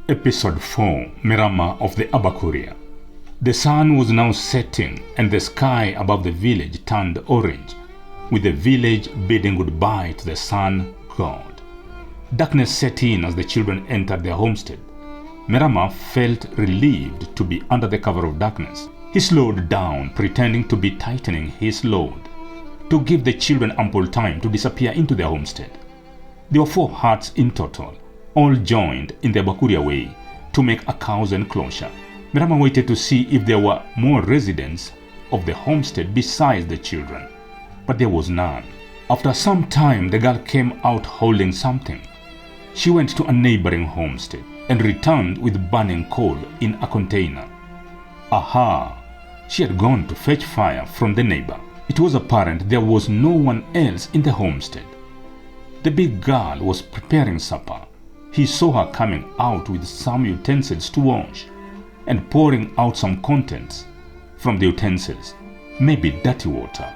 Episode 4, MERAMA of the Abakuria. The sun was now setting and the sky above the village turned orange, with the village bidding goodbye to the sun god. Darkness set in as the children entered their homestead. MERAMA felt relieved to be under the cover of darkness. He slowed down, pretending to be tightening his load, to give the children ample time to disappear into their homestead. There were 4 huts in total, all joined in the Abakuria way to make a cow's enclosure. MERAMA waited to see if there were more residents of the homestead besides the children, but there was none. After some time, the girl came out holding something. She went to a neighboring homestead and returned with burning coal in a container. Aha! She had gone to fetch fire from the neighbor. It was apparent there was no one else in the homestead. The big girl was preparing supper. He saw her coming out with some utensils to wash and pouring out some contents from the utensils, maybe dirty water.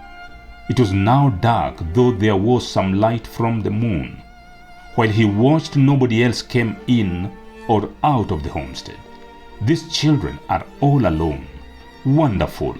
It was now dark, though there was some light from the moon. While he watched, nobody else came in or out of the homestead. These children are all alone. Wonderful,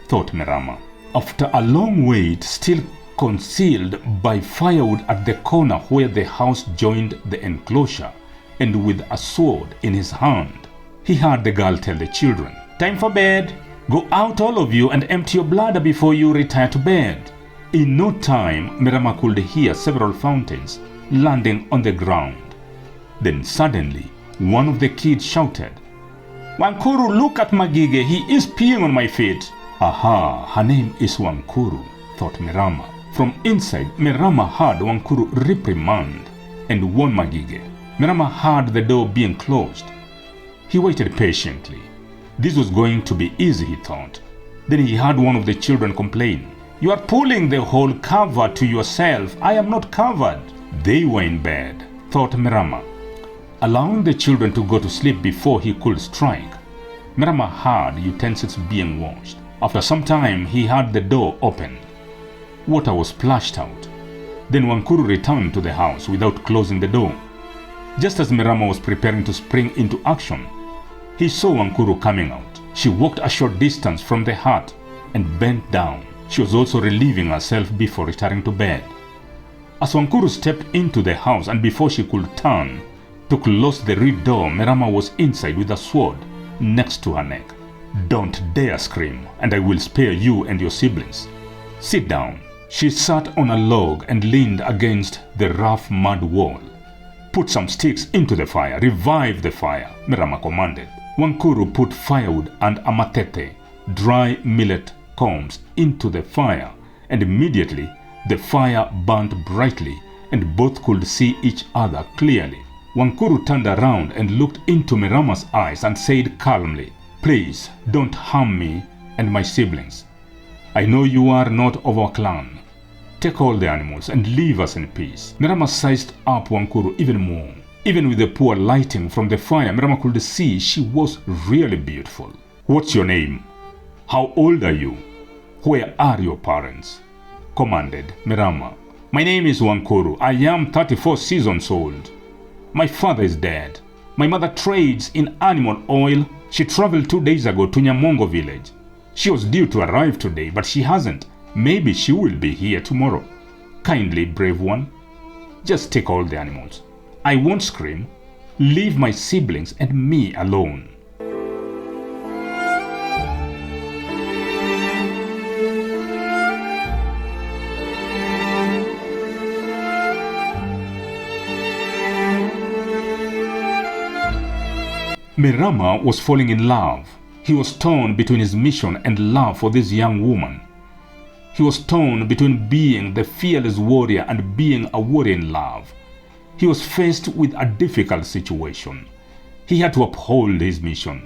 thought MERAMA. After a long wait, still concealed by firewood at the corner where the house joined the enclosure, and with a sword in his hand, he heard the girl tell the children, "Time for bed. Go out all of you and empty your bladder before you retire to bed." In no time, MERAMA could hear several fountains landing on the ground. Then suddenly, one of the kids shouted, "Wankuru, look at Magige, he is peeing on my feet." Aha, her name is Wankuru, thought MERAMA. From inside, MERAMA heard Wankuru reprimand and warn Magige. MERAMA heard the door being closed. He waited patiently. This was going to be easy, he thought. Then he heard one of the children complain, "You are pulling the whole cover to yourself. I am not covered." They were in bed, thought MERAMA. Allowing the children to go to sleep before he could strike, MERAMA heard utensils being washed. After some time, he heard the door open. Water was splashed out. Then Wankuru returned to the house without closing the door. Just as MERAMA was preparing to spring into action, he saw Wankuru coming out. She walked a short distance from the hut and bent down. She was also relieving herself before retiring to bed. As Wankuru stepped into the house and before she could turn to close the rear door, MERAMA was inside with a sword next to her neck. "Don't dare scream, and I will spare you and your siblings. Sit down." She sat on a log and leaned against the rough mud wall. "Put some sticks into the fire. Revive the fire," MERAMA commanded. Wankuru put firewood and a matete, dry millet combs, into the fire, and immediately the fire burnt brightly and both could see each other clearly. Wankuru turned around and looked into MERAMA's eyes and said calmly, "Please don't harm me and my siblings. I know you are not of our clan. Take all the animals and leave us in peace." MERAMA sized up Wankuru even more. Even with the poor lighting from the fire, MERAMA could see she was really beautiful. "What's your name? How old are you? Where are your parents?" commanded MERAMA. "My name is Wankuru. I am 34 seasons old. My father is dead. My mother trades in animal oil. She traveled 2 days ago to Nyamongo village. She was due to arrive today, but she hasn't. Maybe she will be here tomorrow. Kindly, brave one, just take all the animals. I won't scream. Leave my siblings and me alone." MERAMA was falling in love. He was torn between his mission and love for this young woman. He was torn between being the fearless warrior and being a warrior in love. He was faced with a difficult situation. He had to uphold his mission.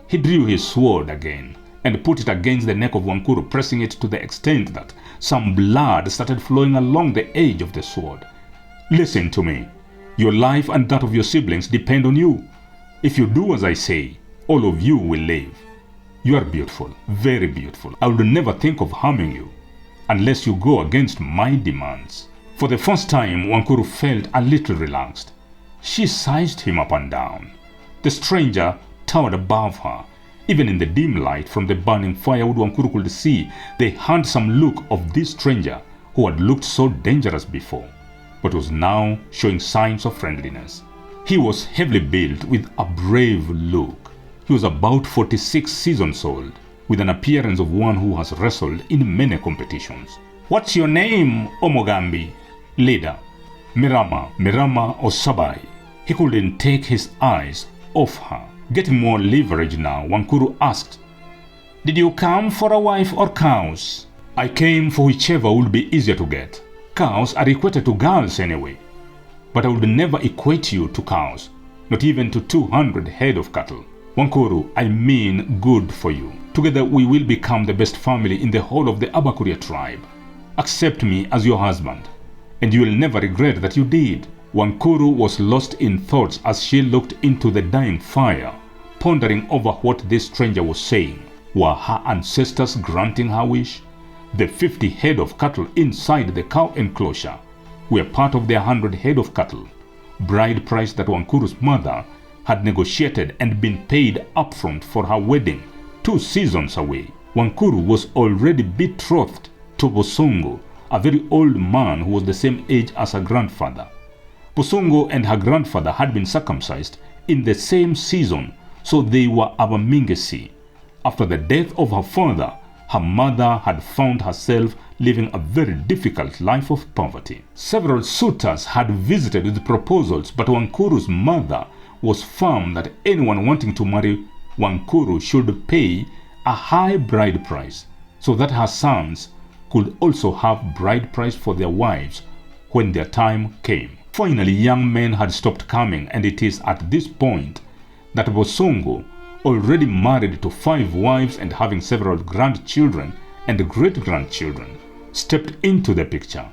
He drew his sword again and put it against the neck of Wankuru, pressing it to the extent that some blood started flowing along the edge of the sword. "Listen to me. Your life and that of your siblings depend on you. If you do as I say, all of you will live. You are beautiful, very beautiful. I will never think of harming you unless you go against my demands." For the first time, Wankuru felt a little relaxed. She sized him up and down. The stranger towered above her. Even in the dim light from the burning firewood, Wankuru could see the handsome look of this stranger who had looked so dangerous before, but was now showing signs of friendliness. He was heavily built with a brave look. He was about 46 seasons old, with an appearance of one who has wrestled in many competitions. "What's your name, Omogambi?" "Leader." Merama or Sabai. He couldn't take his eyes off her. Getting more leverage now, Wankuru asked, "Did you come for a wife or cows?" "I came for whichever would be easier to get. Cows are equated to girls anyway. But I would never equate you to cows, not even to 200 head of cattle. Wankuru, I mean good for you. Together we will become the best family in the whole of the Abakuria tribe. Accept me as your husband, and you will never regret that you did." Wankuru was lost in thoughts as she looked into the dying fire, pondering over what this stranger was saying. Were her ancestors granting her wish? The 50 head of cattle inside the cow enclosure were part of the 100 head of cattle, bride price that Wankuru's mother had negotiated and been paid upfront for her wedding 2 seasons away. Wankuru was already betrothed to Bosongo, a very old man who was the same age as her grandfather. Bosongo and her grandfather had been circumcised in the same season, so they were Abamingesi. After the death of her father, her mother had found herself living a very difficult life of poverty. Several suitors had visited with proposals, but Wankuru's mother was firm that anyone wanting to marry Wankuru should pay a high bride price, so that her sons could also have bride price for their wives when their time came. Finally, young men had stopped coming, and it is at this point that Bosongo, already married to 5 wives and having several grandchildren and great-grandchildren, stepped into the picture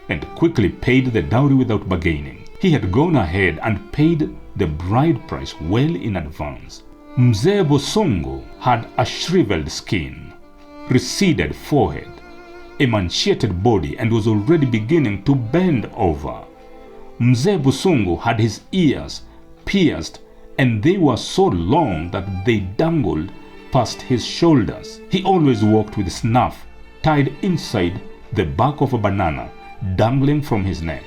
and quickly paid the dowry without bargaining. He had gone ahead and paid the bride price well in advance. Mzee Bosongo had a shriveled skin, receded forehead, emaciated body, and was already beginning to bend over. Mzee Bosongo had his ears pierced, and they were so long that they dangled past his shoulders. He always walked with snuff tied inside the back of a banana, dangling from his neck.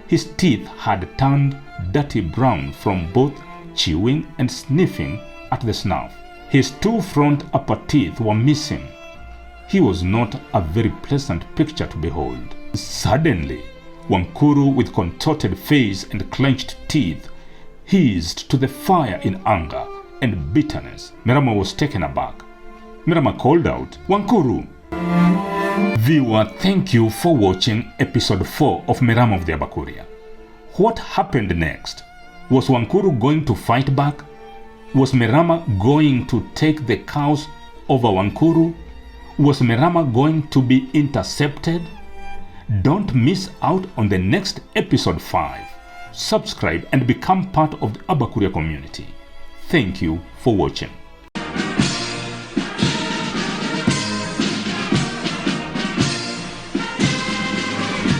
His teeth had turned dirty brown from both chewing and sniffing at the snuff. His 2 front upper teeth were missing. He was not a very pleasant picture to behold. Suddenly, Wankuru, with contorted face and clenched teeth, hissed to the fire in anger and bitterness. Merama was taken aback. Merama called out, "Wankuru!" Viewer, thank you for watching episode 4 of MERAMA of the Abakuria. What happened next? Was Wankuru going to fight back? Was Merama going to take the cows over Wankuru? Was Merama going to be intercepted? Don't miss out on the next episode 5. Subscribe and become part of the Abakuria community. Thank you for watching.